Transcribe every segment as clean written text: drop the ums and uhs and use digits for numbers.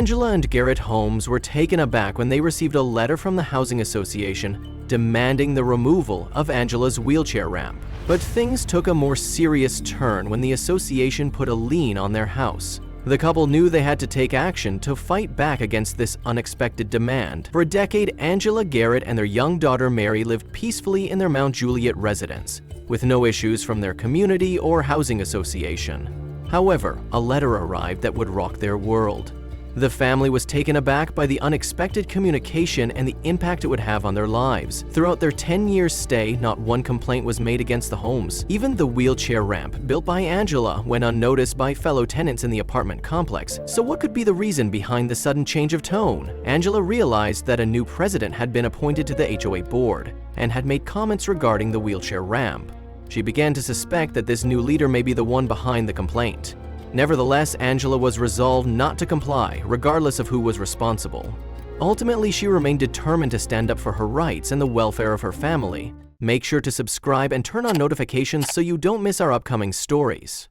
Angela and Garrett Holmes were taken aback when they received a letter from the housing association demanding the removal of Angela's wheelchair ramp. But things took a more serious turn when the association put a lien on their house. The couple knew they had to take action to fight back against this unexpected demand. For a decade, Angela, Garrett, and their young daughter Mary lived peacefully in their Mount Juliet residence, with no issues from their community or housing association. However, a letter arrived that would rock their world. The family was taken aback by the unexpected communication and the impact it would have on their lives. Throughout their 10-year stay, not one complaint was made against the Holmes. Even the wheelchair ramp, built by Angela, went unnoticed by fellow tenants in the apartment complex. So what could be the reason behind the sudden change of tone? Angela realized that a new president had been appointed to the HOA board and had made comments regarding the wheelchair ramp. She began to suspect that this new leader may be the one behind the complaint. Nevertheless, Angela was resolved not to comply, regardless of who was responsible. Ultimately, she remained determined to stand up for her rights and the welfare of her family. Make sure to subscribe and turn on notifications so you don't miss our upcoming stories.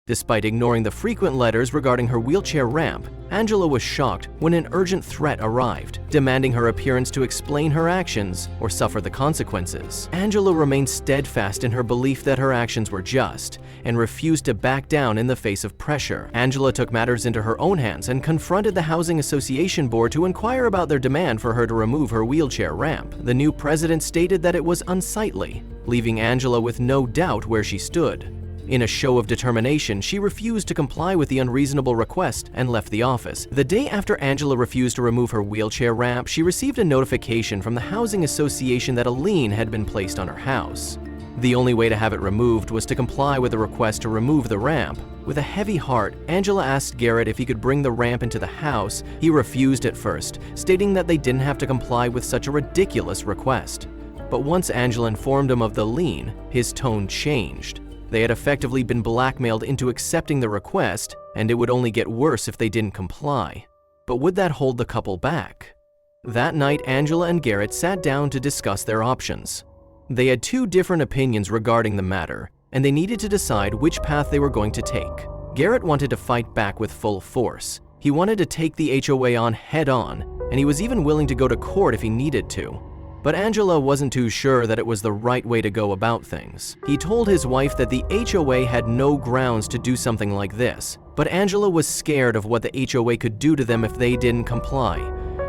Despite ignoring the frequent letters regarding her wheelchair ramp, Angela was shocked when an urgent threat arrived, demanding her appearance to explain her actions or suffer the consequences. Angela remained steadfast in her belief that her actions were just and refused to back down in the face of pressure. Angela took matters into her own hands and confronted the Housing Association Board to inquire about their demand for her to remove her wheelchair ramp. The new president stated that it was unsightly, leaving Angela with no doubt where she stood. In a show of determination, she refused to comply with the unreasonable request and left the office. The day after Angela refused to remove her wheelchair ramp, she received a notification from the Housing Association that a lien had been placed on her house. The only way to have it removed was to comply with the request to remove the ramp. With a heavy heart, Angela asked Garrett if he could bring the ramp into the house. He refused at first, stating that they didn't have to comply with such a ridiculous request. But once Angela informed him of the lien, his tone changed. They had effectively been blackmailed into accepting the request, and it would only get worse if they didn't comply. But would that hold the couple back? That night, Angela and Garrett sat down to discuss their options. They had two different opinions regarding the matter, and they needed to decide which path they were going to take. Garrett wanted to fight back with full force. He wanted to take the HOA on head-on, and he was even willing to go to court if he needed to. But Angela wasn't too sure that it was the right way to go about things. He told his wife that the HOA had no grounds to do something like this, but Angela was scared of what the HOA could do to them if they didn't comply.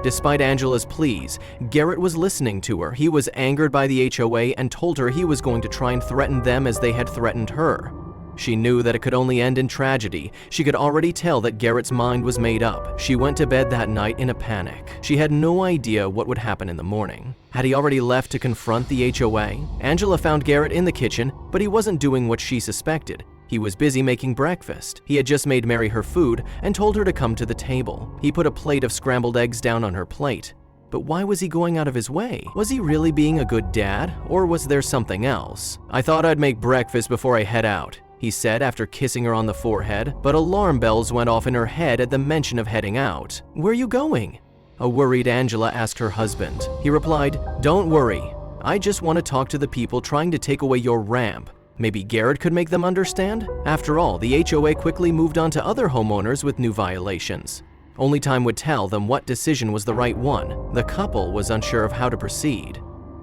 Despite Angela's pleas, Garrett was listening to her. He was angered by the HOA and told her he was going to try and threaten them as they had threatened her. She knew that it could only end in tragedy. She could already tell that Garrett's mind was made up. She went to bed that night in a panic. She had no idea what would happen in the morning. Had he already left to confront the HOA? Angela found Garrett in the kitchen, but he wasn't doing what she suspected. He was busy making breakfast. He had just made Mary her food and told her to come to the table. He put a plate of scrambled eggs down on her plate. But why was he going out of his way? Was he really being a good dad, or was there something else? "I thought I'd make breakfast before I head out," he said after kissing her on the forehead, but alarm bells went off in her head at the mention of heading out. "Where are you going?" A worried Angela asked her husband. He replied, "Don't worry. I just want to talk to the people trying to take away your ramp. Maybe Garrett could make them understand?" After all, the HOA quickly moved on to other homeowners with new violations. Only time would tell them what decision was the right one. The couple was unsure of how to proceed.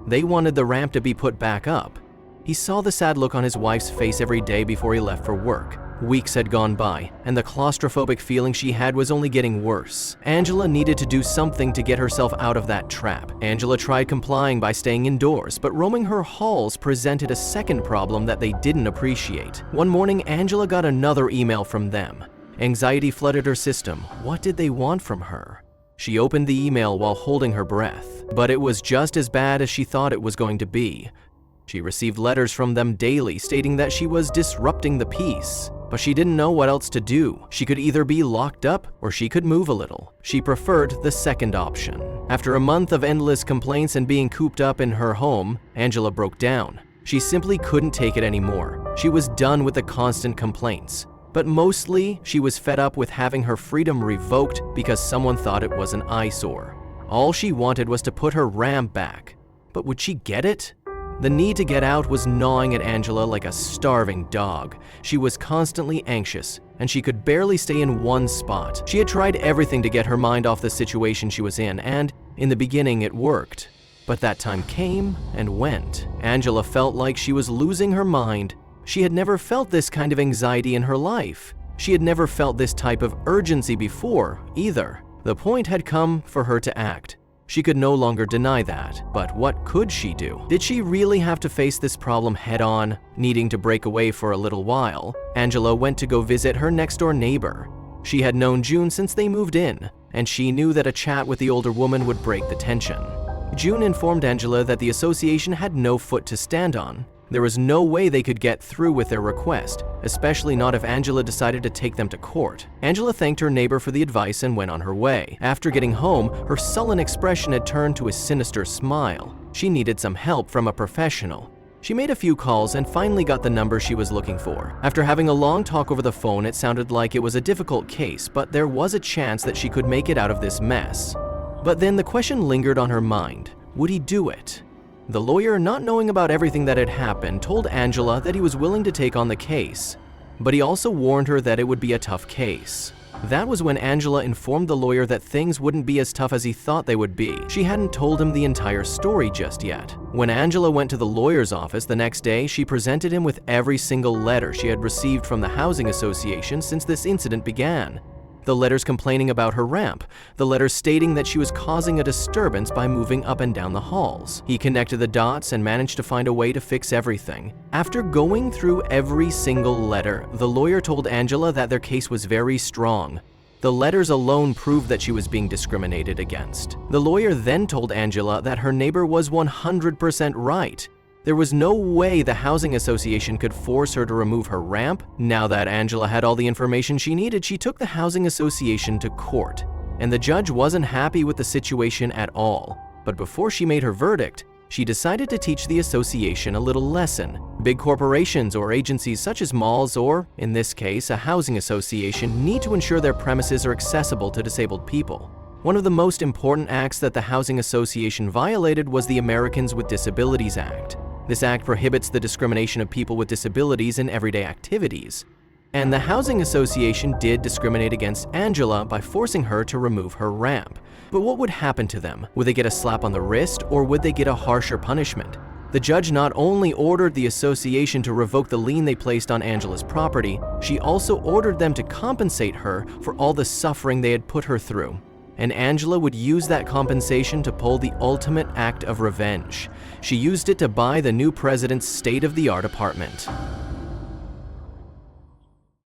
They wanted the ramp to be put back up. He saw the sad look on his wife's face every day before he left for work. Weeks had gone by, and the claustrophobic feeling she had was only getting worse. Angela needed to do something to get herself out of that trap. Angela tried complying by staying indoors, but roaming her halls presented a second problem that they didn't appreciate. One morning, Angela got another email from them. Anxiety flooded her system. What did they want from her? She opened the email while holding her breath, but it was just as bad as she thought it was going to be. She received letters from them daily stating that she was disrupting the peace, but she didn't know what else to do. She could either be locked up or she could move a little. She preferred the second option. After a month of endless complaints and being cooped up in her home, Angela broke down. She simply couldn't take it anymore. She was done with the constant complaints. But mostly, she was fed up with having her freedom revoked because someone thought it was an eyesore. All she wanted was to put her ramp back. But would she get it? The need to get out was gnawing at Angela like a starving dog. She was constantly anxious, and she could barely stay in one spot. She had tried everything to get her mind off the situation she was in, and in the beginning it worked. But that time came and went. Angela felt like she was losing her mind. She had never felt this kind of anxiety in her life. She had never felt this type of urgency before, either. The point had come for her to act. She could no longer deny that, but what could she do? Did she really have to face this problem head-on, needing to break away for a little while? Angela went to go visit her next-door neighbor. She had known June since they moved in, and she knew that a chat with the older woman would break the tension. June informed Angela that the association had no foot to stand on. There was no way they could get through with their request, especially not if Angela decided to take them to court. Angela thanked her neighbor for the advice and went on her way. After getting home, her sullen expression had turned to a sinister smile. She needed some help from a professional. She made a few calls and finally got the number she was looking for. After having a long talk over the phone, it sounded like it was a difficult case, but there was a chance that she could make it out of this mess. But then the question lingered on her mind. Would he do it? The lawyer, not knowing about everything that had happened, told Angela that he was willing to take on the case, but he also warned her that it would be a tough case. That was when Angela informed the lawyer that things wouldn't be as tough as he thought they would be. She hadn't told him the entire story just yet. When Angela went to the lawyer's office the next day, she presented him with every single letter she had received from the housing association since this incident began. The letters complaining about her ramp, the letters stating that she was causing a disturbance by moving up and down the halls. He connected the dots and managed to find a way to fix everything. After going through every single letter, the lawyer told Angela that their case was very strong. The letters alone proved that she was being discriminated against. The lawyer then told Angela that her neighbor was 100% right. There was no way the housing association could force her to remove her ramp. Now that Angela had all the information she needed, she took the housing association to court, and the judge wasn't happy with the situation at all. But before she made her verdict, she decided to teach the association a little lesson. Big corporations or agencies such as malls, or in this case, a housing association, need to ensure their premises are accessible to disabled people. One of the most important acts that the housing association violated was the Americans with Disabilities Act. This act prohibits the discrimination of people with disabilities in everyday activities. And the housing association did discriminate against Angela by forcing her to remove her ramp. But what would happen to them? Would they get a slap on the wrist, or would they get a harsher punishment? The judge not only ordered the association to revoke the lien they placed on Angela's property, she also ordered them to compensate her for all the suffering they had put her through. And Angela would use that compensation to pull the ultimate act of revenge. She used it to buy the new president's state-of-the-art apartment.